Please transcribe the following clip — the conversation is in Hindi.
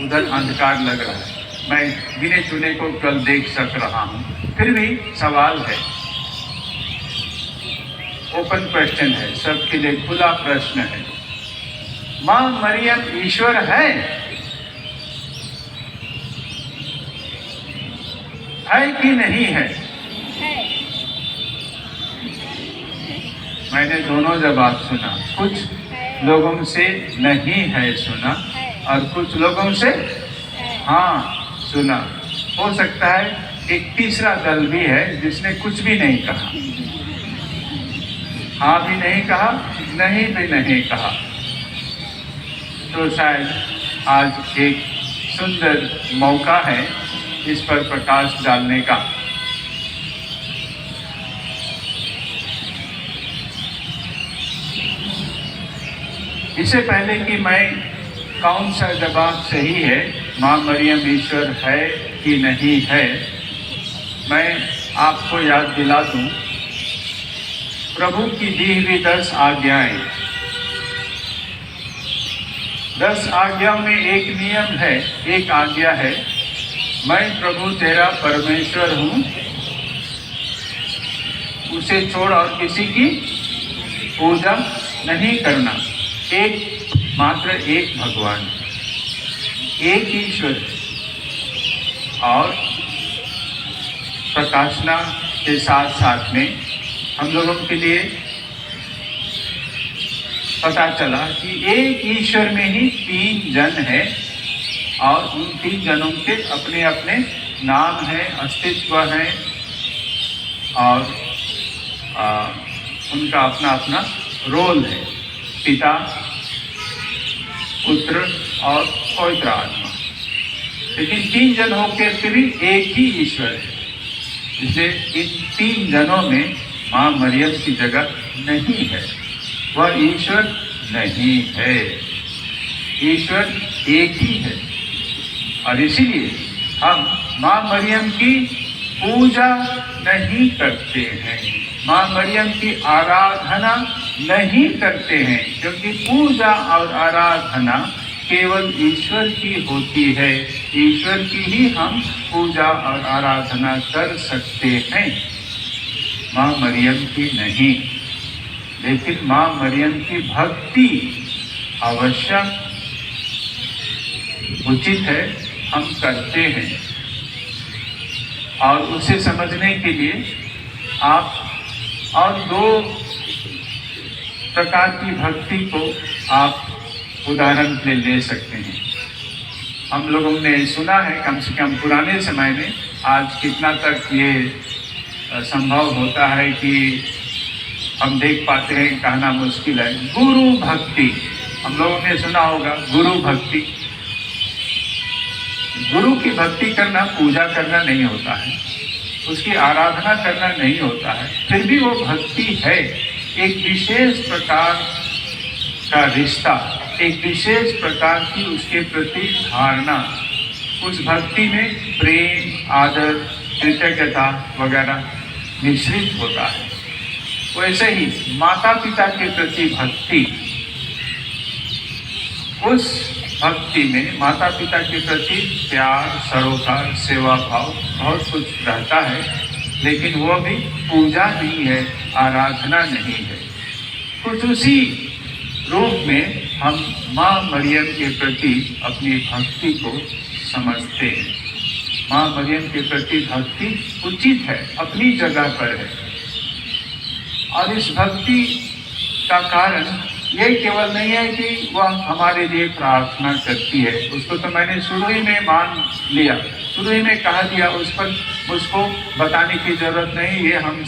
उधर अंधकार लग रहा है, मैं गिने चुने को कल देख सक रहा हूँ, फिर भी सवाल है, ओपन क्वेश्चन है, सबके लिए खुला प्रश्न है। माँ मरियम ईश्वर है कि नहीं है? मैंने दोनों जवाब सुना, कुछ लोगों से नहीं है सुना और कुछ लोगों से हाँ सुना। हो सकता है एक तीसरा दल भी है जिसने कुछ भी नहीं कहा, हाँ भी नहीं कहा, नहीं भी नहीं कहा। तो शायद आज एक सुंदर मौका है इस पर प्रकाश डालने का। इससे पहले कि मैं कौन सा जवाब सही है, माँ मरियम ईश्वर है कि नहीं है, मैं आपको याद दिला दूं प्रभु की दी हुई 10 आज्ञाएं। 10 आज्ञाओं में एक नियम है, एक आज्ञा है, मैं प्रभु तेरा परमेश्वर हूँ, उसे छोड़ और किसी की पूजा नहीं करना। एक मात्र एक भगवान, एक ईश्वर। और प्रकाशना के साथ साथ में हम लोगों के लिए पता चला कि एक ईश्वर में ही 3 जन है और उन 3 जनों के अपने अपने नाम है, अस्तित्व है और उनका अपना अपना रोल है, पिता, पुत्र और पवित्र आत्मा। लेकिन 3 जन होकर के भी एक ही ईश्वर है, इसलिए इन 3 जनों में माँ मरियम की जगह नहीं है, वह ईश्वर नहीं है, ईश्वर एक ही है। और इसीलिए हम माँ मरियम की पूजा नहीं करते हैं, माँ मरियम की आराधना नहीं करते हैं, क्योंकि पूजा और आराधना केवल ईश्वर की होती है, ईश्वर की ही हम पूजा और आराधना कर सकते हैं, माँ मरियम की नहीं। लेकिन माँ मरियम की भक्ति आवश्यक उचित है, हम करते हैं। और उसे समझने के लिए आप और 2 प्रकार की भक्ति को आप उदाहरण के लिए ले सकते हैं। हम लोगों ने सुना है, कम से कम पुराने समय में, आज कितना तक ये संभव होता है कि हम देख पाते हैं, कहना मुश्किल है, गुरु भक्ति। हम लोगों ने सुना होगा गुरु भक्ति। गुरु की भक्ति करना पूजा करना नहीं होता है, उसकी आराधना करना नहीं होता है, फिर भी वो भक्ति है। एक विशेष प्रकार का रिश्ता, एक विशेष प्रकार की उसके प्रति धारणा, उस भक्ति में प्रेम, आदर, कृतज्ञता वगैरह मिश्रित होता है। वैसे ही माता पिता के प्रति भक्ति, उस भक्ति में माता पिता के प्रति प्यार, सरोकार, सेवा भाव बहुत कुछ रहता है, लेकिन वो भी पूजा नहीं है, आराधना नहीं है। कुछ उसी रूप में हम माँ मरियम के प्रति अपनी भक्ति को समझते हैं। माँ मरियम के प्रति भक्ति उचित है, अपनी जगह पर है। और इस भक्ति का कारण ये केवल नहीं है कि वह हमारे लिए प्रार्थना करती है, उसको तो मैंने शुरू ही में मान लिया, शुरू ही में कहा दिया, उस पर उसको बताने की जरूरत नहीं, ये हम